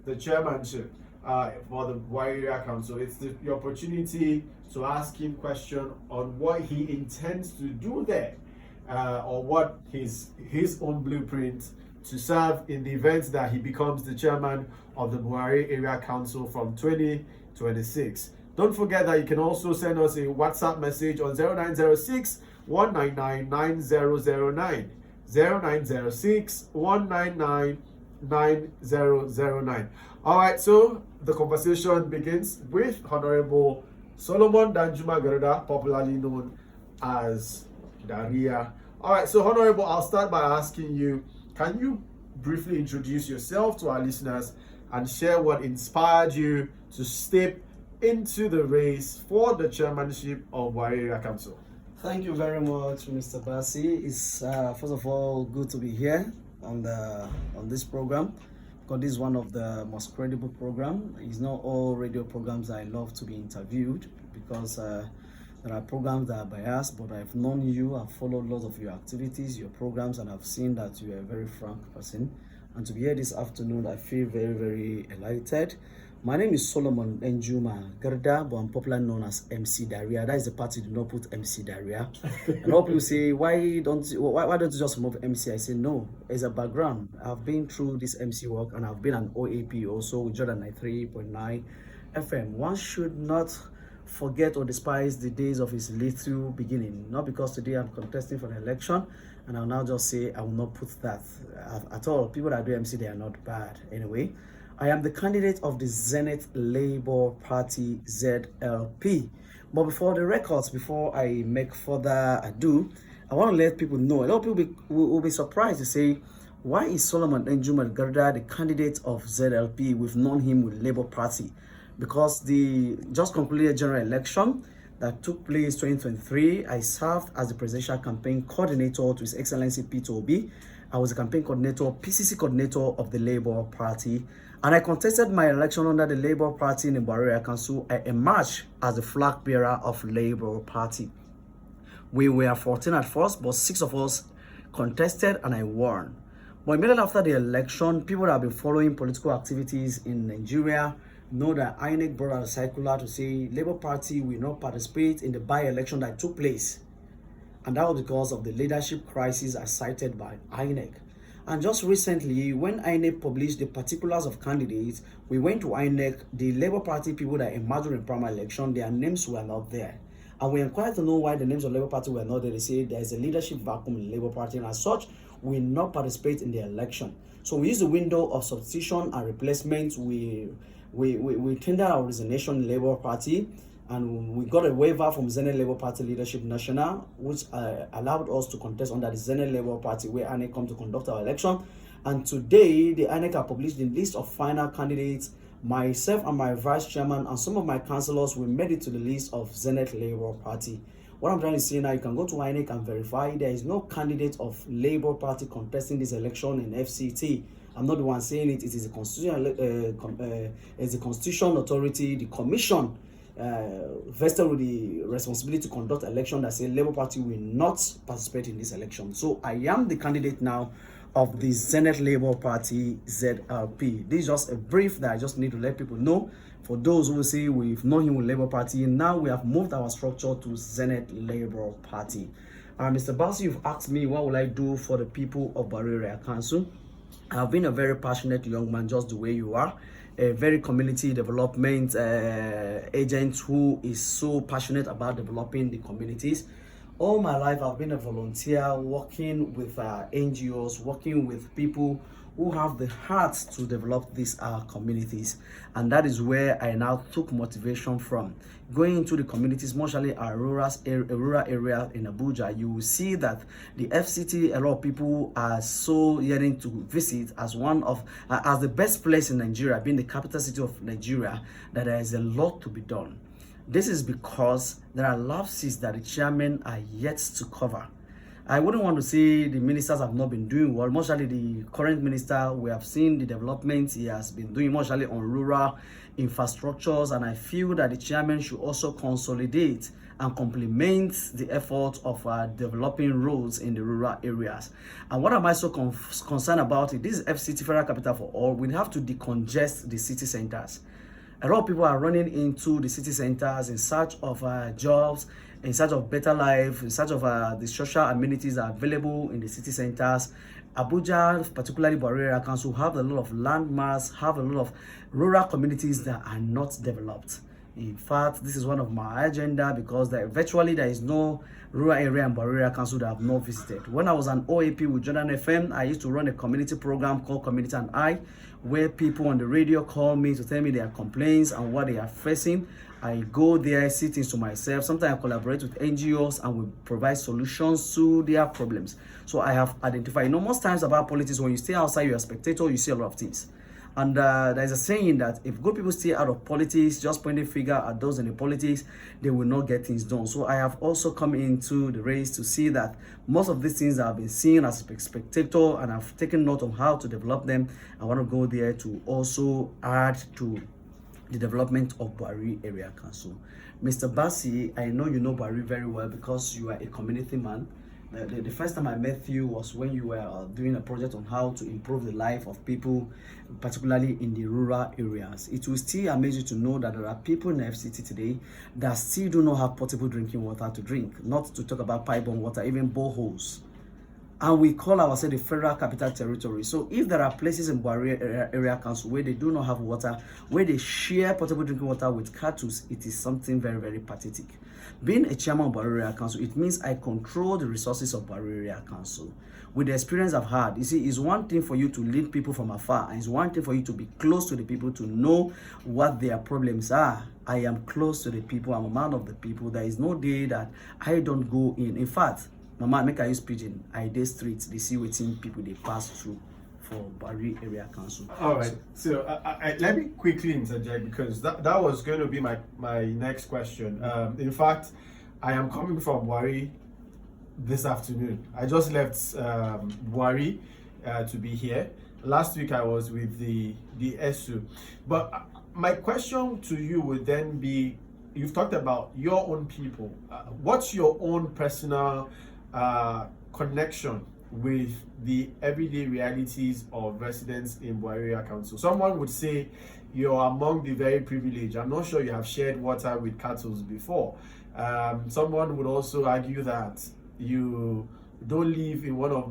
the chairmanship for the Buhari Area Council. It's the opportunity to ask him question on what he intends to do there, or what his own blueprint to serve in the event that he becomes the chairman of the Buhari Area Council from 2026. Don't forget that you can also send us a WhatsApp message on 0906 199 9009. 0906 199 9009. All right, so the conversation begins with Honorable Solomon Danjuma Gerda, popularly known as Dariya. All right, so Honorable, I'll start by asking you, can you briefly introduce yourself to our listeners and share what inspired you to step into the race for the chairmanship of Buhari Area Council? Thank you very much, Mr. Bassi. It's first of all good to be here on this program, because this is one of the most credible program. It's not all radio programs I love to be interviewed, because there are programs that are biased, but I've known you, I've followed a lot of your activities, your programs, and I've seen that you are a very frank person. And to be here this afternoon, I feel very, very elated. My name is Solomon Enjuma Gerda, but I'm popularly known as MC Dariya. That is the party do not put MC Dariya. And all people say, why don't you just remove MC? I say no, as a background, I've been through this MC work, and I've been an OAP also with Jordan 93.9 FM. One should not forget or despise the days of his little beginning. Not because today I'm contesting for an election and I'll now just say I will not put that at all. People that do MC, they are not bad anyway. I am the candidate of the Zenith Labour Party ZLP. But before the records, before I make further ado, I want to let people know. A lot of people will be surprised to say, why is Solomon Enjuma Gerda the candidate of ZLP? We've known him with Labour Party. Because the just concluded general election that took place 2023, I served as the presidential campaign coordinator to His Excellency Peter Obi. I was the campaign coordinator, PCC coordinator of the Labour Party, and I contested my election under the Labour Party in the Buhari Area Council. I emerged as the flag bearer of Labour Party. We were 14 at first, but 6 of us contested and I won. But immediately after the election, people that have been following political activities in Nigeria know that INEC brought out a circular to say Labour Party will not participate in the by-election that took place. And that was because of the leadership crisis as cited by INEC. And just recently, when INEC published the particulars of candidates, we went to INEC, the Labour Party people that emerged in the primary election, their names were not there. And we inquired to know why the names of Labour Party were not there. They say there is a leadership vacuum in the Labour Party, and as such, we will not participate in the election. So we used the window of substitution and replacement. We tendered our resignation in Labour Party, and we got a waiver from Zenith Labour Party Leadership National, which allowed us to contest under the Zenith Labour Party, where INEC come to conduct our election. And today, the INEC have published the list of final candidates. Myself and my vice chairman and some of my councillors, we made it to the list of Zenith Labour Party. What I'm trying to say now, you can go to INEC and verify there is no candidate of Labour Party contesting this election in FCT. I'm not the one saying it. It is the constitutional authority, the commission vested with the responsibility to conduct election, that say Labour Party will not participate in this election. So I am the candidate now of the Zenith Labour Party ZLP. This is just a brief that I just need to let people know. For those who will say we've known him with Labour Party, now we have moved our structure to Zenith Labour Party. Mr. Bassi, you've asked me what will I do for the people of Buhari Area Council. I've been a very passionate young man, just the way you are. A very community development agent who is so passionate about developing the communities. All my life, I've been a volunteer working with NGOs, working with people who have the heart to develop these communities. And that is where I now took motivation from. Going into the communities, mostly a rural area in Abuja, you will see that the FCT, a lot of people are so yearning to visit as one of, as the best place in Nigeria, being the capital city of Nigeria, that there is a lot to be done. This is because there are lapses that the chairmen are yet to cover. I wouldn't want to say the ministers have not been doing well. Mostly the current minister, we have seen the developments he has been doing mostly on rural infrastructures, and I feel that the chairman should also consolidate and complement the efforts of developing roads in the rural areas. And what am I so concerned about it? This is FCT, Federal Capital for All. We have to decongest the city centers. A lot of people are running into the city centers in search of jobs, in search of better life, in search of the social amenities that are available in the city centers. Abuja, particularly Dariya Council, have a lot of landmarks, have a lot of rural communities that are not developed. In fact, this is one of my agenda because virtually there is no rural area in Dariya Council that I have not visited. When I was an OAP with Jordan FM, I used to run a community program called Community and I, where people on the radio call me to tell me their complaints and what they are facing. I go there, see things to myself. Sometimes I collaborate with NGOs and we provide solutions to their problems. So I have identified, most times about politics, when you stay outside, you're a spectator, you see a lot of things. And there's a saying that if good people stay out of politics, just pointing finger at those in the politics, they will not get things done. So I have also come into the race to see that most of these things I've been seeing as a spectator, and I've taken note of how to develop them. I want to go there to also add to the development of Bari Area Council. Mr. Bassi, I know you know Bari very well because you are a community man. The first time I met you was when you were doing a project on how to improve the life of people, particularly in the rural areas. It will still amaze you to know that there are people in the FCT today that still do not have potable drinking water to drink, not to talk about pipe-borne water, even boreholes. And we call ourselves the Federal Capital Territory. So if there are places in Bari Area Council where they do not have water, where they share potable drinking water with cattle, it is something very, very pathetic. Being a chairman of Bari Area Council, it means I control the resources of Bari Area Council. With the experience I've had, you see, it's one thing for you to lead people from afar, and it's one thing for you to be close to the people to know what their problems are. I am close to the people. I'm a man of the people. There is no day that I don't go in. In fact, Mama, make I use pidgin. I dey streets. They see what people they pass through for Bari Area Council. All right. So let me quickly interject because that was going to be my next question. In fact, I am coming from Bari this afternoon. I just left Bari to be here. Last week I was with the ESU. But my question to you would then be: you've talked about your own people. What's your own personal connection with the everyday realities of residents in Bari Area Council? Someone would say you're among the very privileged. I'm not sure you have shared water with cattle before. Someone would also argue that you don't live in one of those